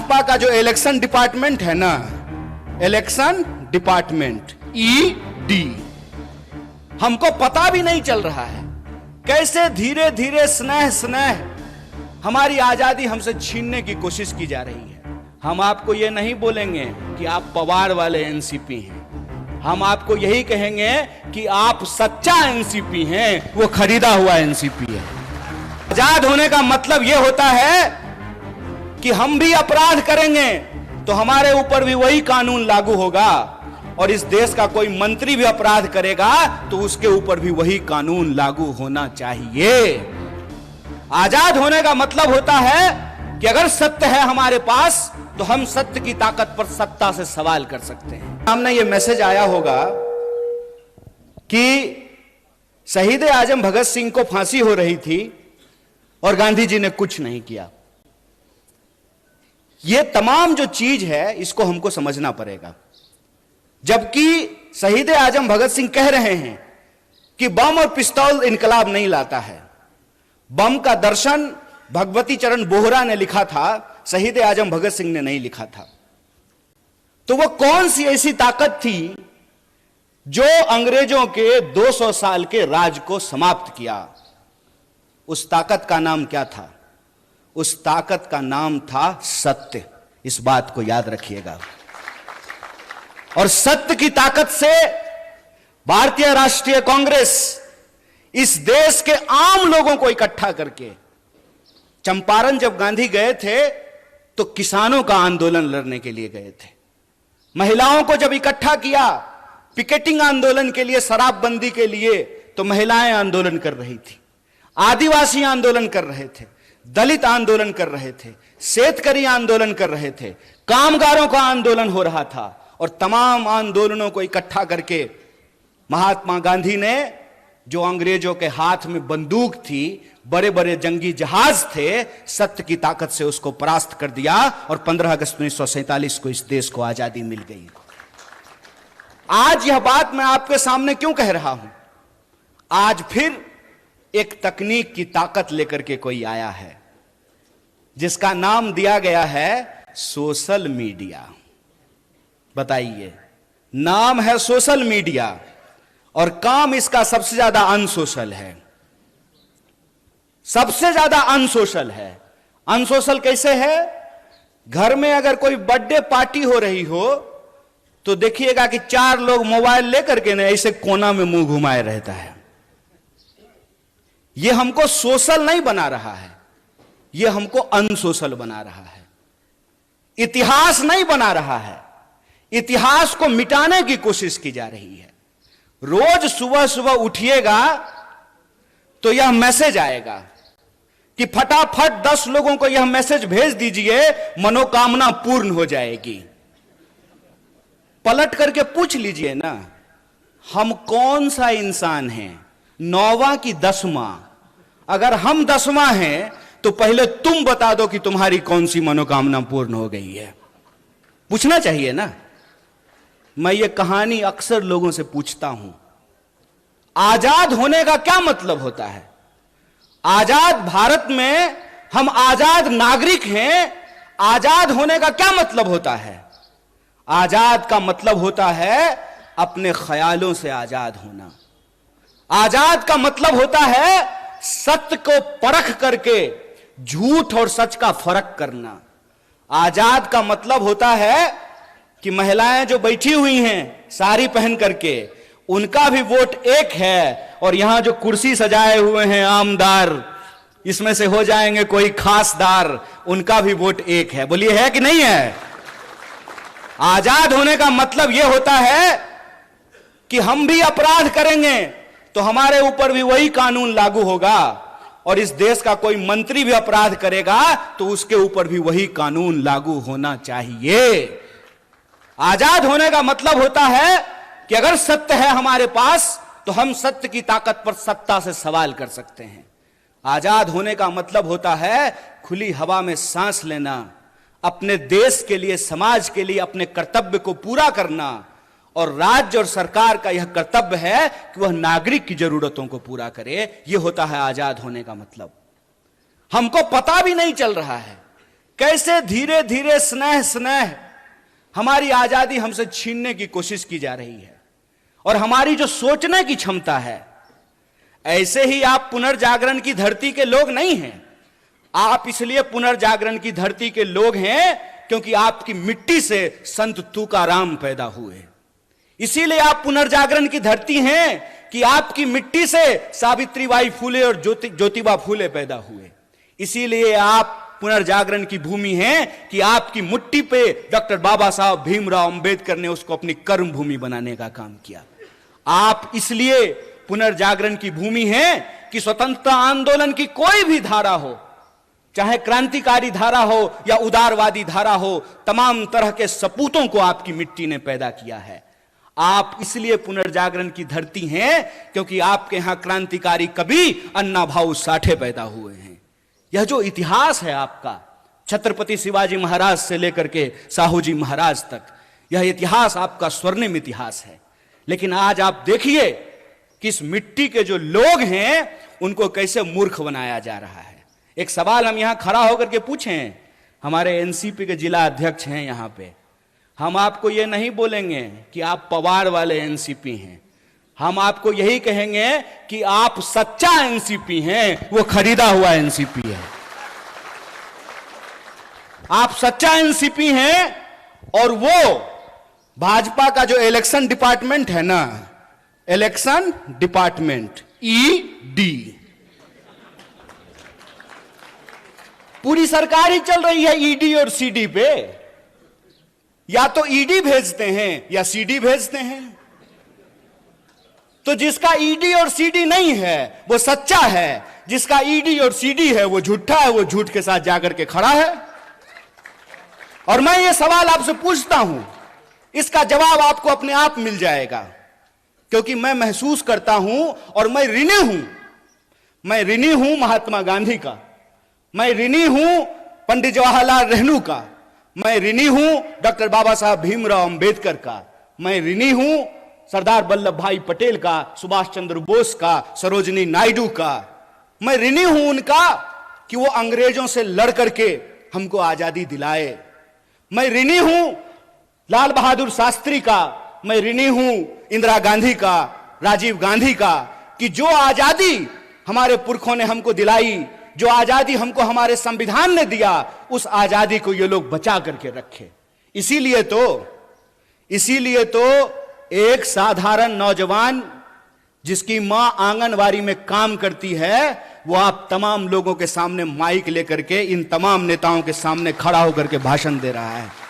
भाजपा का जो election department है ना, इलेक्शन डिपार्टमेंट ईडी, हमको पता भी नहीं चल रहा है कैसे धीरे धीरे स्नेह स्नेह हमारी आजादी हमसे छीनने की कोशिश की जा रही है। हम आपको यह नहीं बोलेंगे कि आप पवार वाले एनसीपी हैं, हम आपको यही कहेंगे कि आप सच्चा एनसीपी हैं, वो खरीदा हुआ एनसीपी है। आजाद होने का मतलब यह होता है कि हम भी अपराध करेंगे तो हमारे ऊपर भी वही कानून लागू होगा, और इस देश का कोई मंत्री भी अपराध करेगा तो उसके ऊपर भी वही कानून लागू होना चाहिए। आजाद होने का मतलब होता है कि अगर सत्य है हमारे पास तो हम सत्य की ताकत पर सत्ता से सवाल कर सकते हैं। सामने यह मैसेज आया होगा कि शहीद आजम भगत सिंह को फांसी हो रही थी और गांधी जी ने कुछ नहीं किया। यह तमाम जो चीज है इसको हमको समझना पड़ेगा। जबकि शहीद आजम भगत सिंह कह रहे हैं कि बम और पिस्तौल इनकलाब नहीं लाता है। बम का दर्शन भगवती चरण बोहरा ने लिखा था, शहीद आजम भगत सिंह ने नहीं लिखा था। तो वो कौन सी ऐसी ताकत थी जो अंग्रेजों के 200 साल के राज को समाप्त किया? उस ताकत का नाम क्या था? उस ताकत का नाम था सत्य। इस बात को याद रखिएगा। और सत्य की ताकत से भारतीय राष्ट्रीय कांग्रेस इस देश के आम लोगों को इकट्ठा करके, चंपारण जब गांधी गए थे तो किसानों का आंदोलन लड़ने के लिए गए थे। महिलाओं को जब इकट्ठा किया पिकेटिंग आंदोलन के लिए, शराबबंदी के लिए, तो महिलाएं आंदोलन कर रही थी, आदिवासी आंदोलन कर रहे थे, दलित आंदोलन कर रहे थे, शेतकरी आंदोलन कर रहे थे, कामगारों का आंदोलन हो रहा था। और तमाम आंदोलनों को इकट्ठा करके महात्मा गांधी ने, जो अंग्रेजों के हाथ में बंदूक थी, बड़े बड़े जंगी जहाज थे, सत्य की ताकत से उसको परास्त कर दिया और 15 अगस्त 1947 को इस देश को आजादी मिल गई। आज यह बात मैं आपके सामने क्यों कह रहा हूं? आज फिर एक तकनीक की ताकत लेकर के कोई आया है जिसका नाम दिया गया है सोशल मीडिया। बताइए, नाम है सोशल मीडिया और काम इसका सबसे ज्यादा अनसोशल है। सबसे ज्यादा अनसोशल है। अनसोशल कैसे है? घर में अगर कोई बर्थडे पार्टी हो रही हो तो देखिएगा कि 4 लोग मोबाइल लेकर के ना ऐसे कोना में मुंह घुमाए रहता है। यह हमको सोशल नहीं बना रहा है, यह हमको अनसोशल बना रहा है। इतिहास नहीं बना रहा है, इतिहास को मिटाने की कोशिश की जा रही है। रोज सुबह सुबह उठिएगा तो यह मैसेज आएगा कि फटाफट 10 लोगों को यह मैसेज भेज दीजिए, मनोकामना पूर्ण हो जाएगी। पलट करके पूछ लीजिए ना, हम कौन सा इंसान हैं, 9वां की 10वां? अगर हम 10वां हैं तो पहले तुम बता दो कि तुम्हारी कौन सी मनोकामना पूर्ण हो गई है। पूछना चाहिए ना। मैं ये कहानी अक्सर लोगों से पूछता हूं, आजाद होने का क्या मतलब होता है? आजाद भारत में हम आजाद नागरिक हैं। आजाद होने का क्या मतलब होता है? आजाद का मतलब होता है अपने ख्यालों से आजाद होना। आजाद का मतलब होता है सत्य को परख करके झूठ और सच का फर्क करना। आजाद का मतलब होता है कि महिलाएं जो बैठी हुई हैं साड़ी पहन करके, उनका भी वोट एक है, और यहां जो कुर्सी सजाए हुए हैं आमदार, इसमें से हो जाएंगे कोई खासदार, उनका भी वोट एक है। बोलिए, है कि नहीं है? आजाद होने का मतलब यह होता है कि हम भी अपराध करेंगे तो हमारे ऊपर भी वही कानून लागू होगा, और इस देश का कोई मंत्री भी अपराध करेगा तो उसके ऊपर भी वही कानून लागू होना चाहिए। आजाद होने का मतलब होता है कि अगर सत्य है हमारे पास तो हम सत्य की ताकत पर सत्ता से सवाल कर सकते हैं। आजाद होने का मतलब होता है खुली हवा में सांस लेना, अपने देश के लिए, समाज के लिए अपने कर्तव्य को पूरा करना, और राज्य और सरकार का यह कर्तव्य है कि वह नागरिक की जरूरतों को पूरा करे। यह होता है आजाद होने का मतलब। हमको पता भी नहीं चल रहा है कैसे धीरे धीरे स्नेह स्नेह हमारी आजादी हमसे छीनने की कोशिश की जा रही है और हमारी जो सोचने की क्षमता है। ऐसे ही आप पुनर्जागरण की धरती के लोग नहीं हैं। आप इसलिए पुनर्जागरण की धरती के लोग हैं क्योंकि आपकी मिट्टी से संत तुकाराम पैदा हुए। इसीलिए आप पुनर्जागरण की धरती हैं कि आपकी मिट्टी से सावित्रीबाई फूले और ज्योतिबा फूले पैदा हुए। इसीलिए आप पुनर्जागरण की भूमि है कि आपकी मुट्ठी पे डॉक्टर बाबा साहब भीमराव अंबेडकर ने उसको अपनी कर्म भूमि बनाने का काम किया। आप इसलिए पुनर्जागरण की भूमि है कि स्वतंत्रता आंदोलन की कोई भी धारा हो, चाहे क्रांतिकारी धारा हो या उदारवादी धारा हो, तमाम तरह के सपूतों को आपकी मिट्टी ने पैदा किया है। आप इसलिए पुनर्जागरण की धरती हैं क्योंकि आपके यहां क्रांतिकारी कवि अन्ना भाऊ साठे पैदा हुए हैं। यह जो इतिहास है आपका, छत्रपति शिवाजी महाराज से लेकर के साहू जी महाराज तक, यह इतिहास आपका स्वर्णिम इतिहास है। लेकिन आज आप देखिए कि इस मिट्टी के जो लोग हैं उनको कैसे मूर्ख बनाया जा रहा है। एक सवाल हम यहां खड़ा होकर के पूछें, हमारे एनसीपी के जिला अध्यक्ष हैं यहां पे, हम आपको यह नहीं बोलेंगे कि आप पवार वाले एनसीपी हैं, हम आपको यही कहेंगे कि आप सच्चा एनसीपी हैं, वो खरीदा हुआ एनसीपी है। आप सच्चा एनसीपी हैं और वो भाजपा का जो इलेक्शन डिपार्टमेंट है ना, इलेक्शन डिपार्टमेंट ईडी, पूरी सरकार ही चल रही है ईडी और सीडी पे। या तो ईडी भेजते हैं या सीडी भेजते हैं। तो जिसका ईडी और सीडी नहीं है वो सच्चा है, जिसका ईडी और सीडी है वो झूठा है, वो झूठ के साथ जाकर के खड़ा है। और मैं ये सवाल आपसे पूछता हूं, इसका जवाब आपको अपने आप मिल जाएगा, क्योंकि मैं महसूस करता हूं और मैं ऋणी हूं महात्मा गांधी का, मैं ऋणी हूं पंडित जवाहरलाल नेहरू का, मैं ऋणी हूं डॉक्टर बाबा साहब भीमराव अंबेडकर का, मैं ऋणी हूं सरदार वल्लभ भाई पटेल का, सुभाष चंद्र बोस का, सरोजिनी नायडू का। मैं ऋणी हूं उनका कि वो अंग्रेजों से लड़ करके हमको आजादी दिलाए। मैं ऋणी हूं लाल बहादुर शास्त्री का, मैं ऋणी हूं इंदिरा गांधी का, राजीव गांधी का, कि जो आजादी हमारे पुरखों ने हमको दिलाई, जो आजादी हमको हमारे संविधान ने दिया, उस आजादी को ये लोग बचा करके रखे। इसीलिए तो एक साधारण नौजवान जिसकी मां आंगनवाड़ी में काम करती है, वो आप तमाम लोगों के सामने माइक लेकर के इन तमाम नेताओं के सामने खड़ा होकर के भाषण दे रहा है।